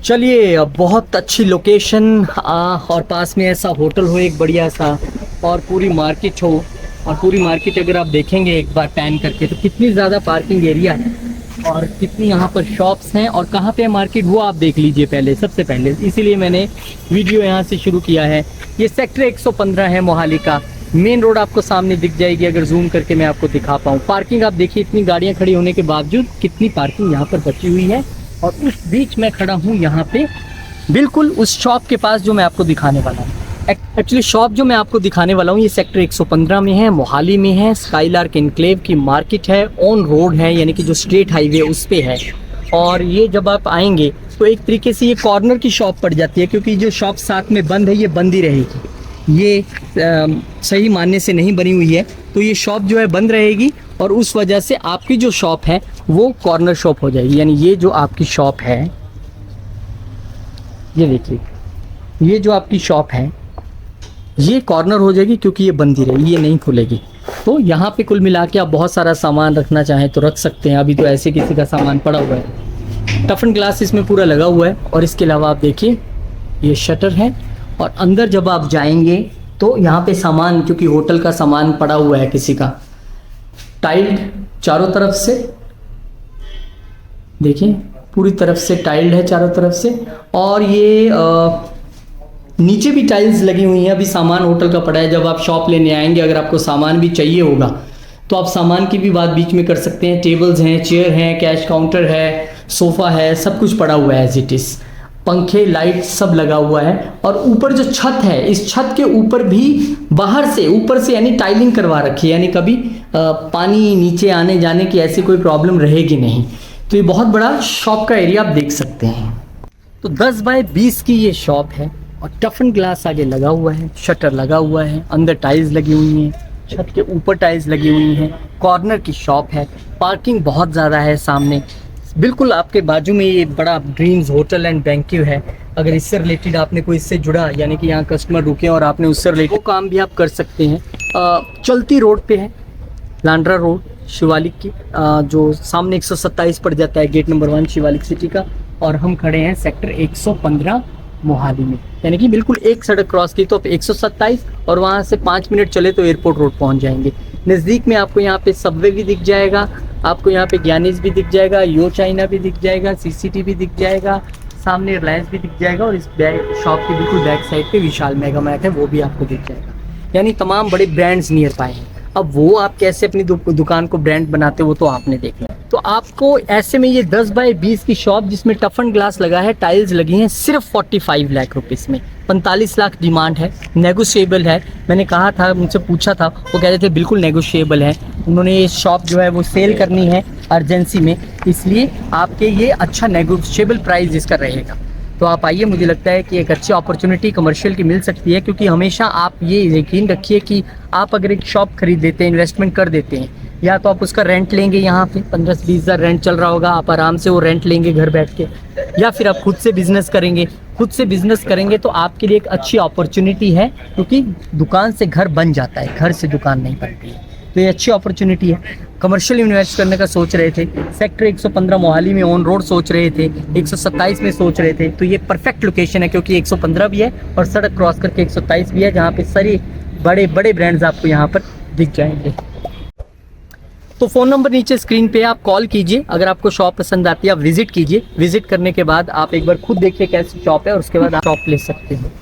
चलिए, बहुत अच्छी लोकेशन और पास में ऐसा होटल हो एक बढ़िया सा, और पूरी मार्केट हो। और पूरी मार्केट अगर आप देखेंगे एक बार पैन करके तो कितनी ज़्यादा पार्किंग एरिया है और कितनी यहाँ पर शॉप्स हैं और कहाँ पे मार्केट वो आप देख लीजिए पहले, सबसे पहले। इसीलिए मैंने वीडियो यहाँ से शुरू किया है। ये सेक्टर 115 है मोहाली का। मेन रोड आपको सामने दिख जाएगी अगर जूम करके मैं आपको दिखा पाऊँ। पार्किंग आप देखिए, इतनी गाड़ियाँ खड़ी होने के बावजूद कितनी पार्किंग यहाँ पर बची हुई है। और उस बीच में खड़ा हूँ यहाँ पे, बिल्कुल उस शॉप के पास जो मैं आपको दिखाने वाला हूँ। एक्चुअली शॉप जो मैं आपको दिखाने वाला हूँ ये सेक्टर 115 में है, मोहाली में है। स्काईलार्क एनक्लेव की मार्केट है, ऑन रोड है, यानी कि जो स्ट्रेट हाईवे उस पे है। और ये जब आप आएंगे तो एक तरीके से ये कॉर्नर की शॉप पड़ जाती है, क्योंकि जो शॉप साथ में बंद है ये बंद ही रहेगी। ये सही मानने से नहीं बनी हुई है, तो ये शॉप जो है बंद रहेगी और उस वजह से आपकी जो शॉप है वो कॉर्नर शॉप हो जाएगी। यानी ये जो आपकी शॉप है, ये देखिए, ये जो आपकी शॉप है ये कॉर्नर हो जाएगी, क्योंकि ये बंद ही रहेगी, ये नहीं खुलेगी। तो यहाँ पे कुल मिला के आप बहुत सारा सामान रखना चाहें तो रख सकते हैं। अभी तो ऐसे किसी का सामान पड़ा हुआ है। टफन ग्लास इसमें पूरा लगा हुआ है। और इसके अलावा आप देखिए ये शटर है। और अंदर जब आप जाएंगे तो यहाँ पे सामान, क्योंकि होटल का सामान पड़ा हुआ है किसी का, टाइल्ड चारों तरफ से, देखिए पूरी तरफ से टाइल्ड है चारों तरफ से। और ये नीचे भी टाइल्स लगी हुई हैं। अभी सामान होटल का पड़ा है। जब आप शॉप लेने आएंगे, अगर आपको सामान भी चाहिए होगा तो आप सामान की भी बात बीच में कर सकते हैं। टेबल्स हैं, चेयर हैं, कैश काउंटर है, सोफ़ा है, सब कुछ पड़ा हुआ है एज इट इज़। पंखे, लाइट सब लगा हुआ है। और ऊपर जो छत है, इस छत के ऊपर भी बाहर से, ऊपर से यानी टाइलिंग करवा रखी है, यानी कभी पानी नीचे आने जाने की ऐसी कोई प्रॉब्लम रहेगी नहीं। तो ये बहुत बड़ा शॉप का एरिया आप देख सकते हैं। तो 10 बाय 20 की ये शॉप है और टफन ग्लास आगे लगा हुआ है, शटर लगा हुआ है, अंदर टाइल्स लगी हुई हैं, छत के ऊपर टाइल्स लगी हुई हैं। कॉर्नर की शॉप है, पार्किंग बहुत ज़्यादा है सामने। बिल्कुल आपके बाजू में ये बड़ा ड्रीम्स होटल एंड बैंक्यू है। अगर इससे रिलेटेड आपने कोई इससे जुड़ा, यानी कि यहाँ कस्टमर रुके और आपने उससे रिलेटेड वो काम भी आप कर सकते हैं। चलती रोड पे है, लांड्रा रोड शिवालिक की, जो सामने 127 पड़ जाता है, गेट नंबर 1 शिवालिक सिटी का। और हम खड़े हैं सेक्टर 115 मोहाली में, यानी कि बिल्कुल एक सड़क क्रॉस की तो आप 127 और वहाँ से 5 मिनट चले तो एयरपोर्ट रोड पहुँच जाएंगे। नज़दीक में आपको यहाँ पे सबवे भी दिख जाएगा, आपको यहाँ पे ज्ञानीज भी दिख जाएगा, यो चाइना भी दिख जाएगा, सीसीटीवी दिख जाएगा, सामने रिलायंस भी दिख जाएगा। और इस शॉप की बिल्कुल बैक साइड पे विशाल मेगा मार्ट है, वो भी आपको दिख जाएगा। यानी तमाम बड़े ब्रांड्स नियर बाय हैं। अब वो आप कैसे अपनी दुकान को ब्रांड बनाते हो वो तो आपने देखना है। तो आपको ऐसे में ये 10 बाय 20 की शॉप, जिसमें टफन ग्लास लगा है, टाइल्स लगी हैं, सिर्फ 45 लाख रुपीस में। 45 लाख डिमांड है, नेगोशिएबल है। मैंने कहा था, मुझसे पूछा था, वो कह रहे थे बिल्कुल नेगोशिएबल है। उन्होंने ये शॉप जो है वो सेल करनी है अर्जेंसी में, इसलिए आपके ये अच्छा नेगोशिएबल प्राइस इसका रहेगा। तो आप आइए, मुझे लगता है कि एक अच्छी अपॉर्चुनिटी कमर्शियल की मिल सकती है। क्योंकि हमेशा आप ये यकीन रखिए कि आप अगर एक शॉप खरीद देते हैं, इन्वेस्टमेंट कर देते हैं, या तो आप उसका रेंट लेंगे, यहाँ पे 15 से 20 हज़ार रेंट चल रहा होगा, आप आराम से वो रेंट लेंगे घर बैठ के, या फिर आप खुद से बिजनेस करेंगे। खुद से बिजनेस करेंगे तो आपके लिए एक अच्छी अपॉर्चुनिटी है, क्योंकि दुकान से घर बन जाता है, घर से दुकान नहीं बनती है। तो ये अच्छी अपॉर्चुनिटी है। कमर्शियल इन्वेस्ट करने का सोच रहे थे, सेक्टर 115 मोहाली में ऑन रोड सोच रहे थे, 127 में सोच रहे थे, तो ये परफेक्ट लोकेशन है। क्योंकि 115 भी है और सड़क क्रॉस करके 127 भी है, जहाँ पे सारे बड़े बड़े ब्रांड्स आपको यहाँ पर दिख जाएंगे। तो फ़ोन नंबर नीचे स्क्रीन पे, आप कॉल कीजिए। अगर आपको शॉप पसंद आती है आप विजिट कीजिए। विजिट करने के बाद आप एक बार खुद देखिए कैसी शॉप है और उसके बाद आप शॉप ले सकते हैं।